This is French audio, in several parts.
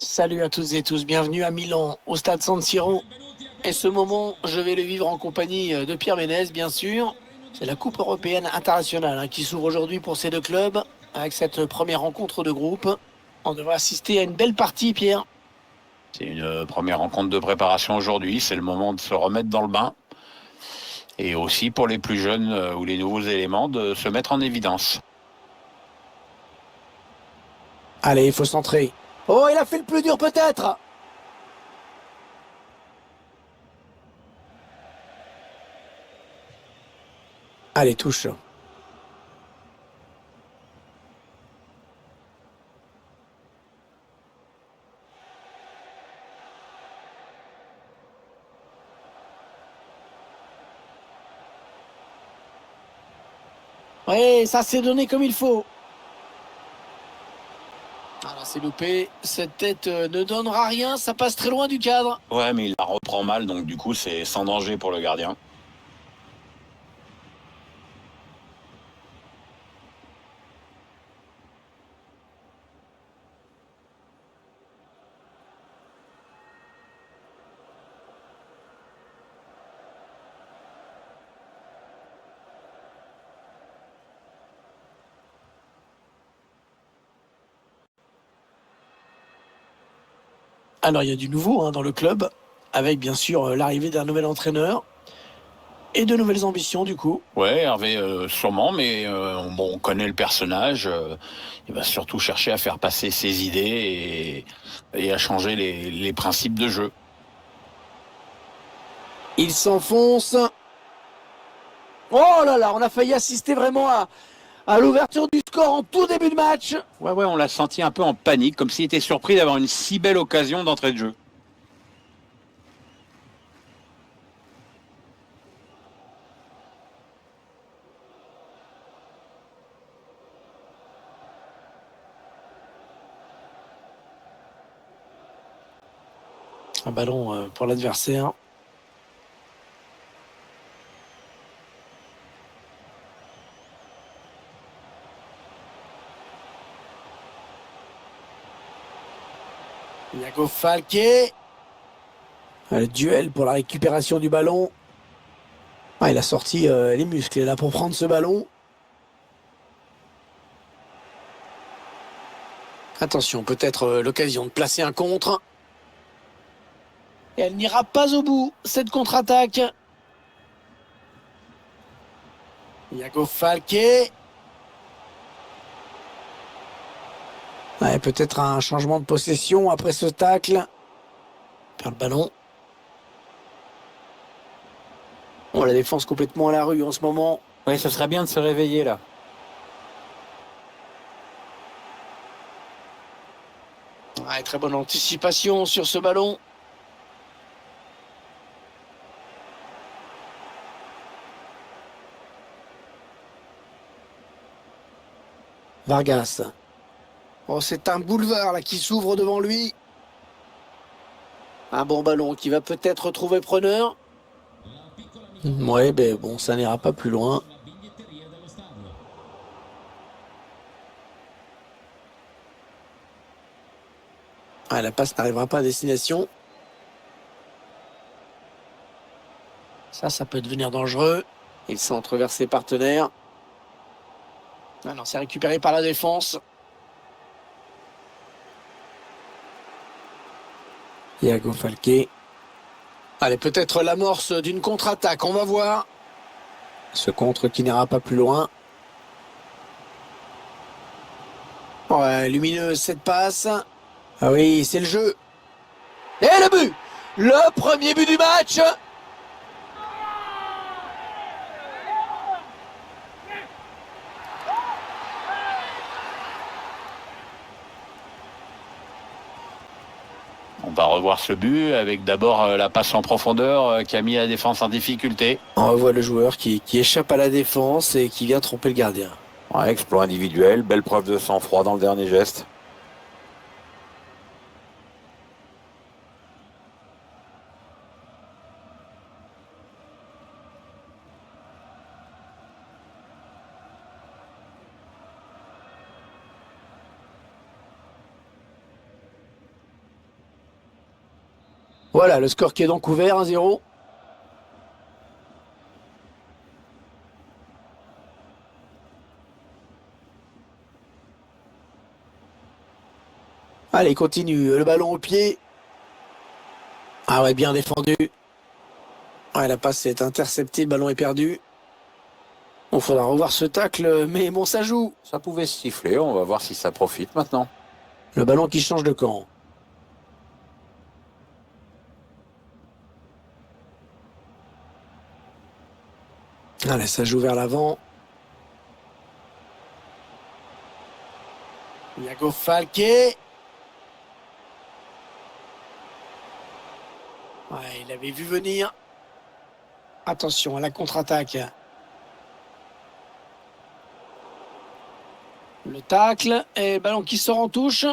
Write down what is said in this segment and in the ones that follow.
Salut à toutes et tous, bienvenue à Milan, au stade San Siro. Et ce moment, je vais le vivre en compagnie de Pierre Ménez, bien sûr. C'est la Coupe européenne internationale qui s'ouvre aujourd'hui pour ces deux clubs, avec cette première rencontre de groupe. On devrait assister à une belle partie, Pierre. C'est une première rencontre de préparation aujourd'hui. C'est le moment de se remettre dans le bain. Et aussi pour les plus jeunes ou les nouveaux éléments de se mettre en évidence. Allez, il faut centrer. Oh, il a fait le plus dur peut-être. Allez, touche. Oui, ça s'est donné comme il faut. Ah là, c'est loupé. Cette tête ne donnera rien, ça passe très loin du cadre. Ouais, mais il la reprend mal, donc du coup, c'est sans danger pour le gardien. Alors, il y a du nouveau dans le club, avec bien sûr l'arrivée d'un nouvel entraîneur et de nouvelles ambitions du coup. Ouais, Hervé, sûrement, mais bon, on connaît le personnage. Il va surtout chercher à faire passer ses idées et à changer les principes de jeu. Il s'enfonce. Oh là là, on a failli assister vraiment à l'ouverture du score en tout début de match. Ouais, on l'a senti un peu en panique, comme s'il était surpris d'avoir une si belle occasion d'entrée de jeu. Un ballon pour l'adversaire. Iago Falquet. Le duel pour la récupération du ballon. Ah, il a sorti les muscles là pour prendre ce ballon. Attention, peut-être l'occasion de placer un contre. Et elle n'ira pas au bout, cette contre-attaque. Iago Falquet. Ouais, peut-être un changement de possession après ce tacle. Perd le ballon. Oh, la défense complètement à la rue en ce moment. Oui, ce serait bien de se réveiller là. Ouais, très bonne anticipation sur ce ballon. Vargas. Oh, c'est un boulevard là qui s'ouvre devant lui. Un bon ballon qui va peut-être trouver preneur. Ouais, ben bon, ça n'ira pas plus loin. Ah, la passe n'arrivera pas à destination. Ça peut devenir dangereux. Il centre vers ses partenaires. Ah non, c'est récupéré par la défense. Iago Falquet. Allez, peut-être l'amorce d'une contre-attaque, on va voir. Ce contre qui n'ira pas plus loin. Ouais, lumineuse cette passe. Ah oui, c'est le jeu. Et le but! Le premier but du match! On va revoir ce but avec d'abord la passe en profondeur qui a mis la défense en difficulté. On revoit le joueur qui échappe à la défense et qui vient tromper le gardien. Ouais, exploit individuel, belle preuve de sang-froid dans le dernier geste. Voilà, le score qui est donc ouvert, 1-0. Allez, continue. Le ballon au pied. Ah ouais, bien défendu. Ouais, la passe est interceptée, le ballon est perdu. Il faudra revoir ce tacle, mais bon, ça joue. Ça pouvait se siffler, on va voir si ça profite maintenant. Le ballon qui change de camp. Allez, ça joue vers l'avant. Iago Falqué. Ouais, il avait vu venir. Attention à la contre-attaque. Le tacle et le ballon qui sort en touche.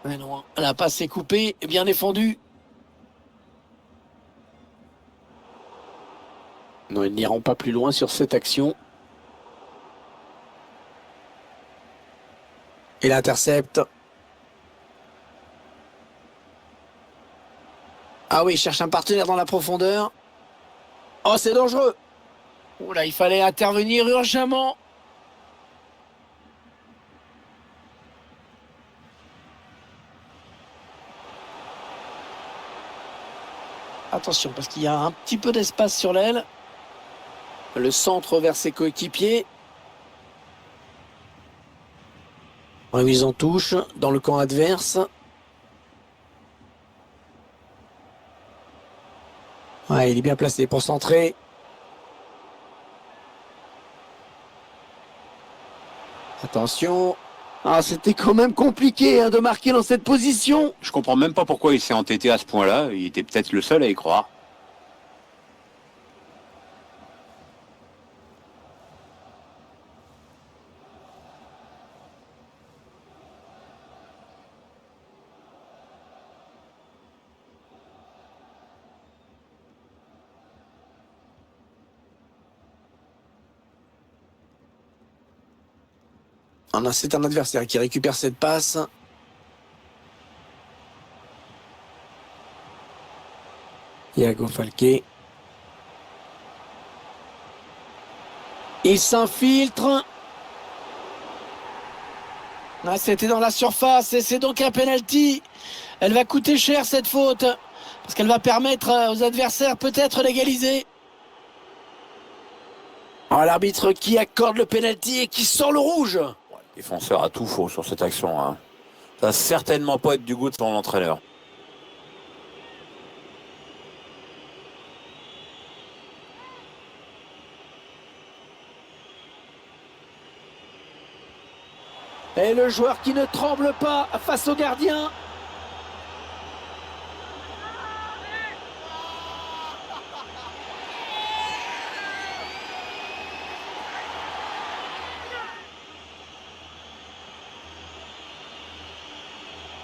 Mais non, la passe est coupée, bien défendue. Non, ils n'iront pas plus loin sur cette action. Il intercepte. Ah oui, il cherche un partenaire dans la profondeur. Oh, c'est dangereux. Oh là, il fallait intervenir urgemment. Attention, parce qu'il y a un petit peu d'espace sur l'aile. Le centre vers ses coéquipiers. Remise en touche dans le camp adverse. Ouais, il est bien placé pour centrer. Attention. Ah, c'était quand même compliqué hein, de marquer dans cette position. Je comprends même pas pourquoi il s'est entêté à ce point-là. Il était peut-être le seul à y croire. C'est un adversaire qui récupère cette passe. Iago Falqué. Il s'infiltre. Ah, c'était dans la surface et c'est donc un penalty. Elle va coûter cher cette faute parce qu'elle va permettre aux adversaires peut-être d'égaliser. Oh, l'arbitre qui accorde le penalty et qui sort le rouge. Le défenseur a tout faux sur cette action, hein. Ça va certainement pas être du goût de son entraîneur. Et le joueur qui ne tremble pas face au gardien.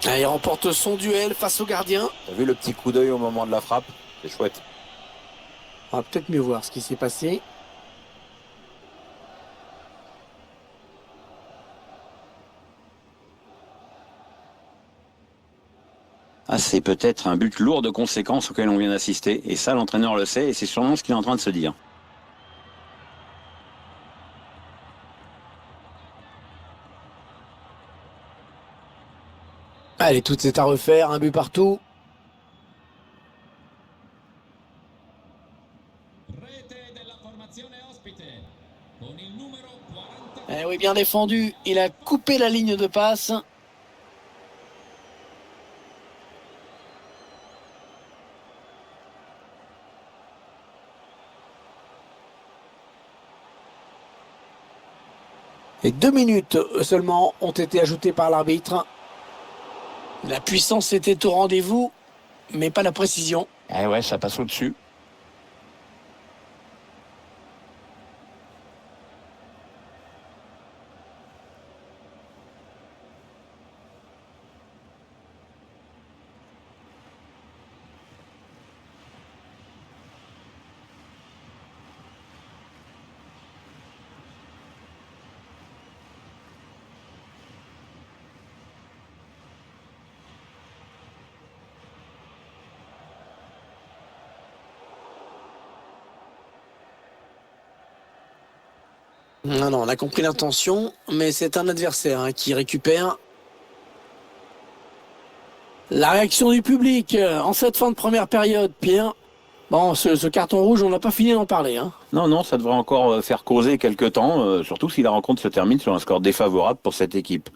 Ah, il remporte son duel face au gardien. T'as vu le petit coup d'œil au moment de la frappe? C'est chouette. On va peut-être mieux voir ce qui s'est passé. Ah, c'est peut-être un but lourd de conséquences auquel on vient d'assister. Et ça, l'entraîneur le sait et c'est sûrement ce qu'il est en train de se dire. Allez, tout est à refaire, un but partout. Eh oui, bien défendu. Il a coupé la ligne de passe. Et 2 minutes seulement ont été ajoutées par l'arbitre. La puissance était au rendez-vous, mais pas la précision. Eh ouais, ça passe au-dessus. Non, non, on a compris l'intention, mais c'est un adversaire qui récupère. La réaction du public en cette fin de première période, Pierre. Bon, ce carton rouge, on n'a pas fini d'en parler. Non, non, ça devrait encore faire causer quelques temps, surtout si la rencontre se termine sur un score défavorable pour cette équipe.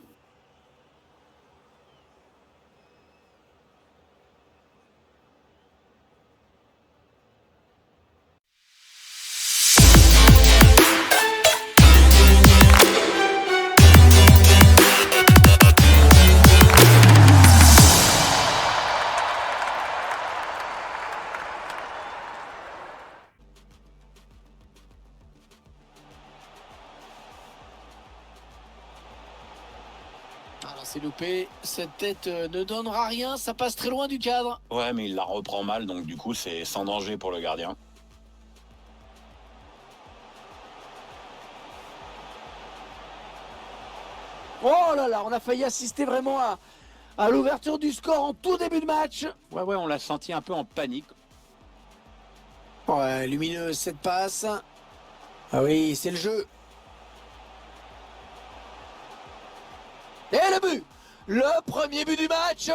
Alors c'est loupé, cette tête ne donnera rien, ça passe très loin du cadre. Ouais, mais il la reprend mal, donc du coup, c'est sans danger pour le gardien. Oh là là, on a failli assister vraiment à l'ouverture du score en tout début de match. Ouais, on l'a senti un peu en panique. Ouais, lumineuse cette passe. Ah oui, c'est le jeu. Et le but! Le premier but du match!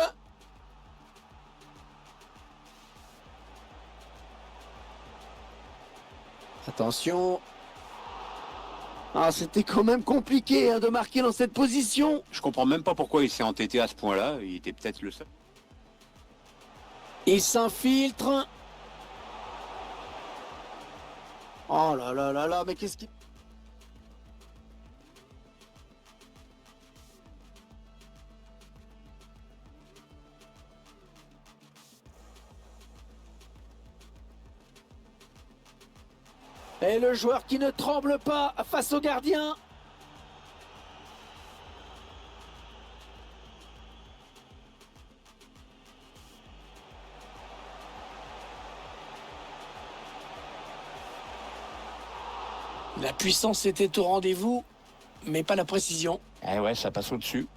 Attention. Ah, c'était quand même compliqué de marquer dans cette position. Je comprends même pas pourquoi il s'est entêté à ce point-là. Il était peut-être le seul. Il s'infiltre. Oh là là là là, mais qu'est-ce qui... Et le joueur qui ne tremble pas face au gardien. La puissance était au rendez-vous, mais pas la précision. Eh ouais, ça passe au-dessus.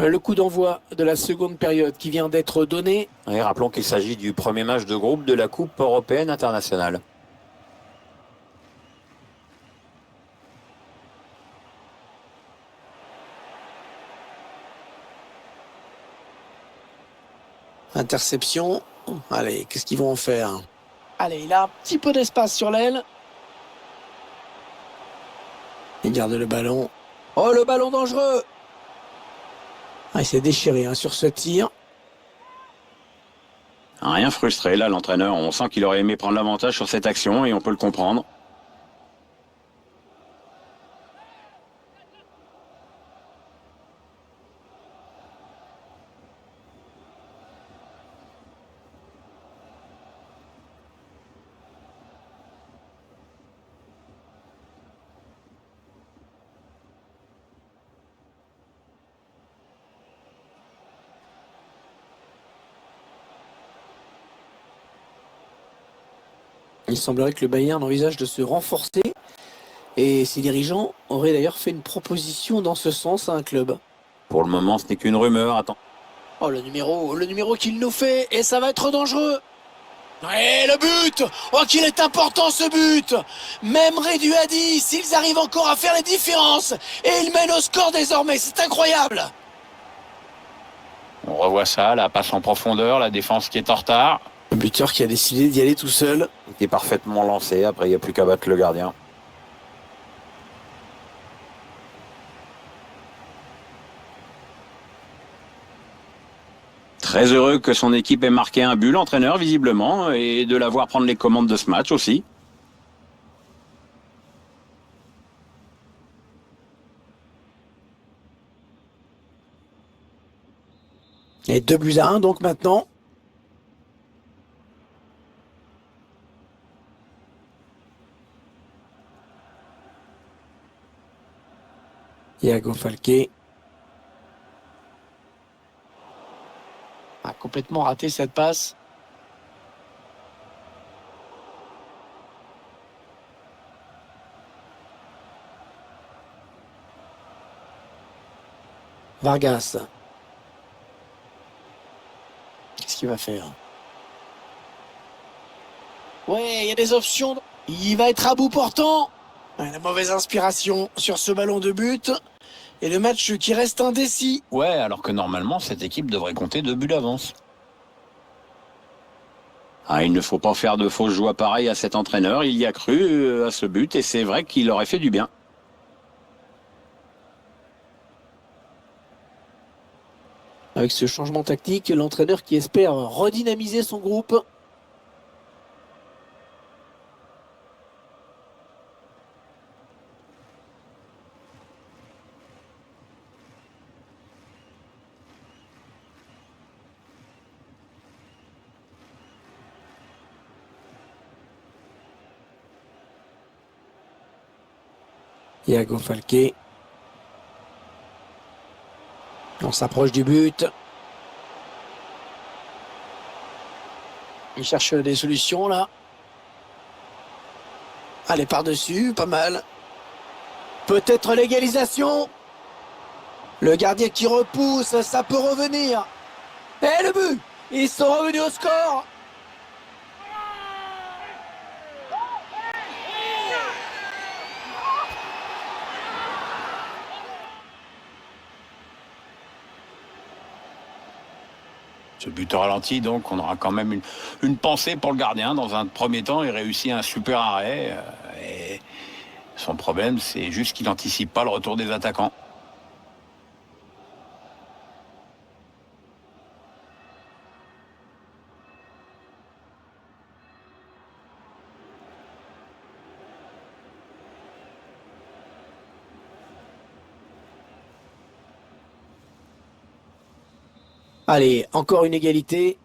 Le coup d'envoi de la seconde période qui vient d'être donné. Et rappelons qu'il s'agit du premier match de groupe de la Coupe européenne internationale. Interception. Allez, qu'est-ce qu'ils vont en faire? Allez, il a un petit peu d'espace sur l'aile. Il garde le ballon. Oh, le ballon dangereux! Ah, il s'est déchiré sur ce tir. Rien frustré, là, l'entraîneur. On sent qu'il aurait aimé prendre l'avantage sur cette action et on peut le comprendre. Il semblerait que le Bayern envisage de se renforcer et ses dirigeants auraient d'ailleurs fait une proposition dans ce sens à un club. Pour le moment, ce n'est qu'une rumeur. Attends. Oh, le numéro qu'il nous fait, et ça va être dangereux. Et le but! Oh, qu'il est important ce but! Même réduit à 10, ils arrivent encore à faire les différences. Et ils mènent au score désormais, c'est incroyable! On revoit ça, la passe en profondeur, la défense qui est en retard. Le buteur qui a décidé d'y aller tout seul. Il était parfaitement lancé. Après, il n'y a plus qu'à battre le gardien. Très heureux que son équipe ait marqué un but, l'entraîneur, visiblement, et de la voir prendre les commandes de ce match aussi. Et 2-1 donc maintenant. Iago Falqué a complètement raté cette passe. Vargas. Qu'est-ce qu'il va faire? Ouais, il y a des options. Il va être à bout portant. Ouais, la mauvaise inspiration sur ce ballon de but. Et le match qui reste indécis. Ouais, alors que normalement, cette équipe devrait compter 2 buts d'avance. Il ne faut pas faire de fausses joies pareilles à cet entraîneur. Il y a cru à ce but et c'est vrai qu'il aurait fait du bien. Avec ce changement tactique, l'entraîneur qui espère redynamiser son groupe. Iago Falqué. On s'approche du but. Il cherche des solutions là. Allez, par-dessus, pas mal. Peut-être l'égalisation. Le gardien qui repousse, ça peut revenir. Et le but! Ils sont revenus au score. Ce but au ralenti, donc on aura quand même une pensée pour le gardien. Dans un premier temps, il réussit un super arrêt. Et son problème, c'est juste qu'il n'anticipe pas le retour des attaquants. Allez, encore une égalité.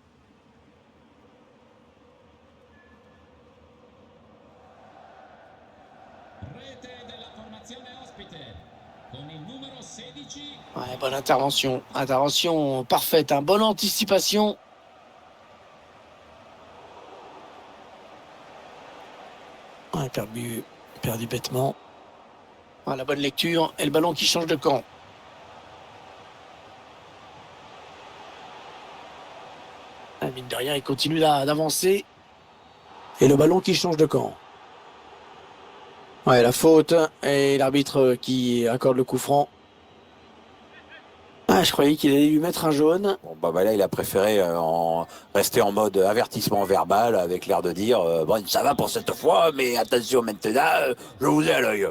Ouais, bonne intervention. Intervention parfaite, hein. Bonne anticipation. Ouais, perdu bêtement. Ah, la bonne lecture et le ballon qui change de camp. Ah, mine de rien, il continue d'avancer. Et le ballon qui change de camp. Ouais, la faute et l'arbitre qui accorde le coup franc. Ah, je croyais qu'il allait lui mettre un jaune. Bon, là, il a préféré rester en mode avertissement verbal avec l'air de dire bon, ça va pour cette fois, mais attention maintenant, je vous ai à l'œil.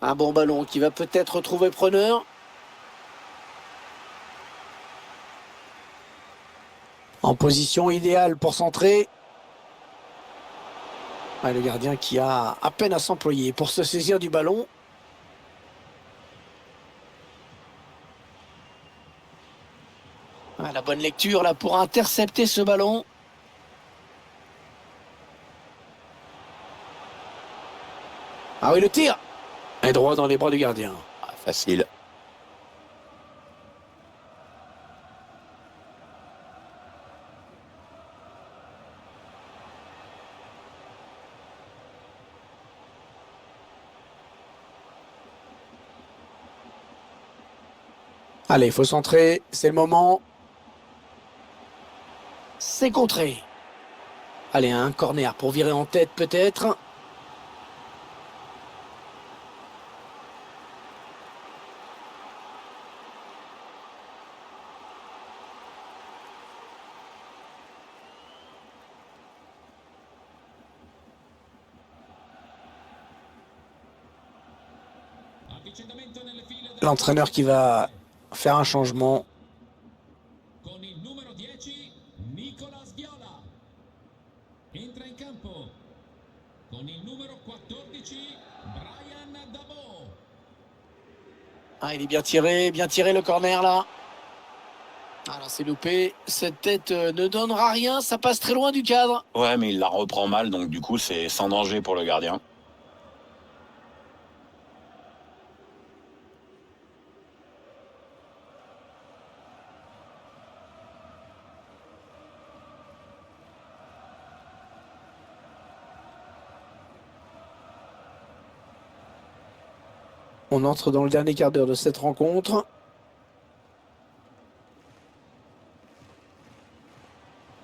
Un bon ballon qui va peut-être trouver preneur. En position idéale pour centrer. Ouais, le gardien qui a à peine à s'employer pour se saisir du ballon. Ouais, la bonne lecture là pour intercepter ce ballon. Ah oui, le tir. Et droit dans les bras du gardien. Facile. Allez, il faut centrer, c'est le moment. C'est contré. Allez, un corner pour virer en tête peut-être. L'entraîneur qui va faire un changement. Con il numero 10 Nicolas Viola entra in campo con il numero 14 Brian Dabo. Ah, il est bien tiré le corner là. Alors c'est loupé, cette tête ne donnera rien, ça passe très loin du cadre. Ouais, mais il la reprend mal, donc du coup, c'est sans danger pour le gardien. On entre dans le dernier quart d'heure de cette rencontre.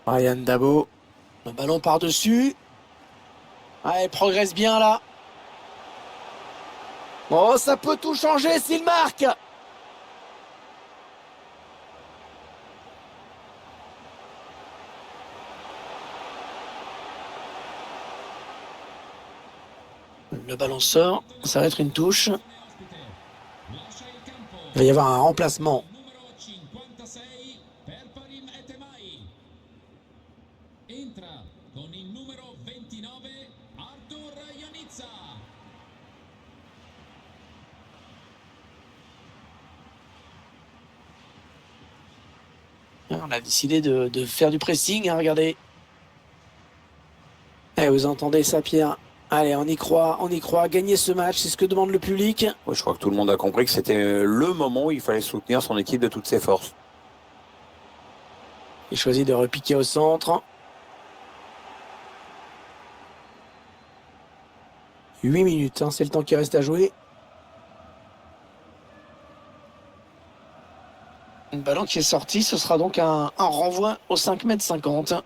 Ryan Dabo. Le ballon par-dessus. Ah, il progresse bien là. Oh, ça peut tout changer s'il marque. Le ballon sort, ça va être une touche. Lascia il campo Il va y avoir un remplacement. numero 56 per Parim Etemai. Entra con il numero 29 Artur Janitza. On a décidé de faire du pressing, hein, regardez. Eh, vous entendez ça, Pierre? Allez, on y croit. Gagner ce match, c'est ce que demande le public. Ouais, je crois que tout le monde a compris que c'était le moment où il fallait soutenir son équipe de toutes ses forces. Il choisit de repiquer au centre. 8 minutes, hein, c'est le temps qui reste à jouer. Un ballon qui est sorti, ce sera donc un renvoi au 5,50 m.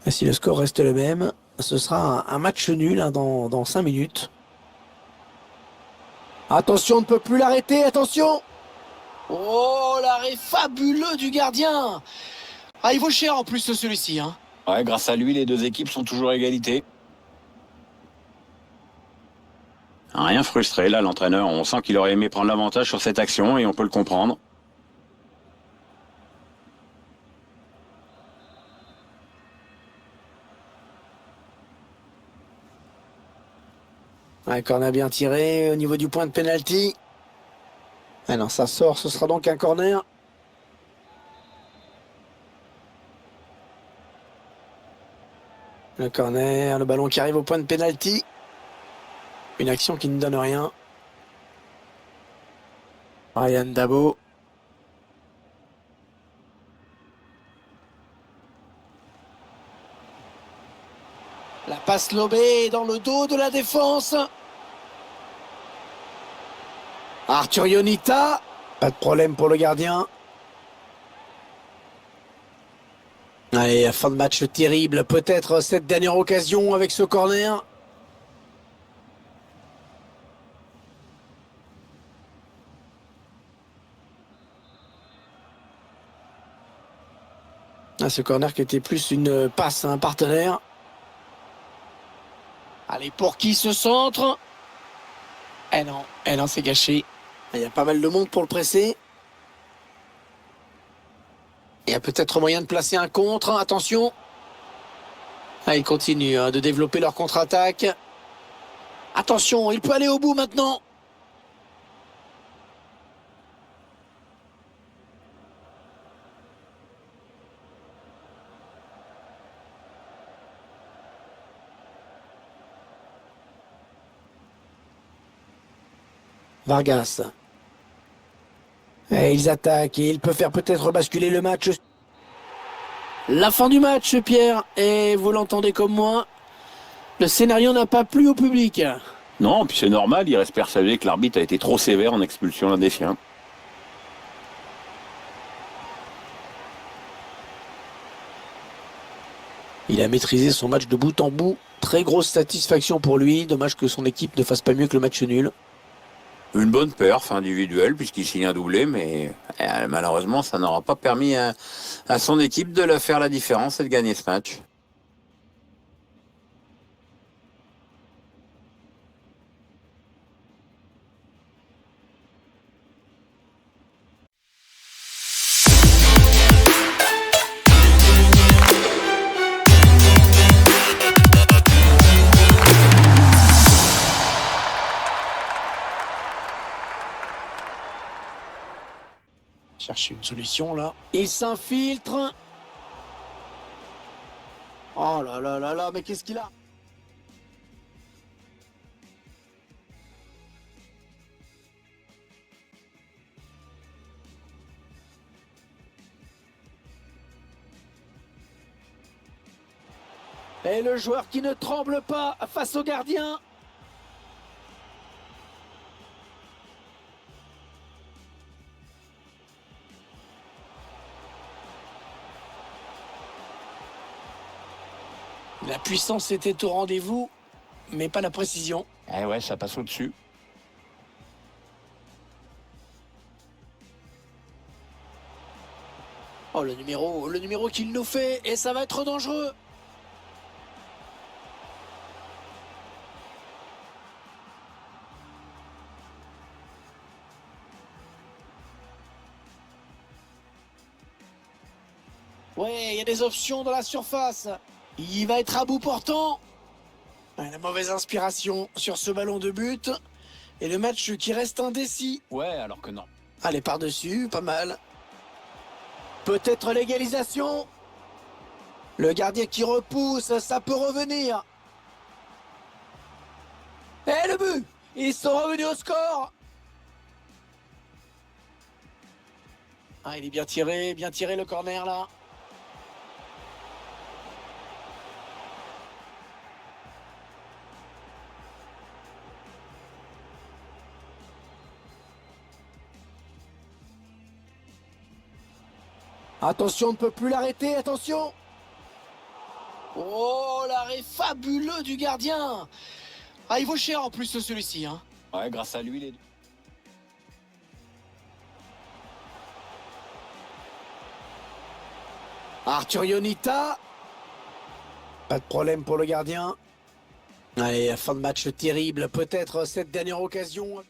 Et si le score reste le même, ce sera un match nul, hein, dans 5 minutes. Attention, on ne peut plus l'arrêter, attention! Oh, l'arrêt fabuleux du gardien! Ah, il vaut cher en plus celui-ci, hein. Ouais, grâce à lui, les deux équipes sont toujours à égalité. Rien frustré, là, l'entraîneur. On sent qu'il aurait aimé prendre l'avantage sur cette action et on peut le comprendre. Un corner bien tiré au niveau du point de pénalty. Ah non, ça sort, ce sera donc un corner. Le corner, le ballon qui arrive au point de pénalty. Une action qui ne donne rien. Ryan Dabo. La passe lobée dans le dos de la défense. Arthur Ionita. Pas de problème pour le gardien. Allez, fin de match terrible. Peut-être cette dernière occasion avec ce corner. Ah, ce corner qui était plus une passe à un partenaire. Allez, pour qui ce centre? Eh non, c'est gâché. Il y a pas mal de monde pour le presser. Il y a peut-être moyen de placer un contre. Attention. Ah, ils continuent, hein, de développer leur contre-attaque. Attention, il peut aller au bout maintenant. Vargas. Et ils attaquent et il peut faire peut-être basculer le match. La fin du match, Pierre, et vous l'entendez comme moi, le scénario n'a pas plu au public. Non, puis c'est normal, il reste persuadé que l'arbitre a été trop sévère en expulsion l'un des siens. Il a maîtrisé son match de bout en bout. Très grosse satisfaction pour lui. Dommage que son équipe ne fasse pas mieux que le match nul. Une bonne perf individuelle puisqu'il signe un doublé, mais malheureusement ça n'aura pas permis à son équipe de faire la différence et de gagner ce match. Chercher une solution là. Il s'infiltre. Oh là là là là, mais qu'est-ce qu'il a? Et le joueur qui ne tremble pas face au gardien. La puissance était au rendez-vous, mais pas la précision. Eh ouais, ça passe au-dessus. Oh, le numéro qu'il nous fait, et ça va être dangereux. Ouais, il y a des options dans la surface. Il va être à bout portant. La mauvaise inspiration sur ce ballon de but. Et le match qui reste indécis. Ouais, alors que non. Allez, par-dessus, pas mal. Peut-être l'égalisation. Le gardien qui repousse, ça peut revenir. Et le but. Ils sont revenus au score. Ah, il est bien tiré le corner là. Attention, on ne peut plus l'arrêter, attention. Oh, l'arrêt fabuleux du gardien. Ah, il vaut cher en plus celui-ci. Hein. Ouais, grâce à lui, les deux. Arthur Ionita. Pas de problème pour le gardien. Allez, fin de match terrible. Peut-être cette dernière occasion.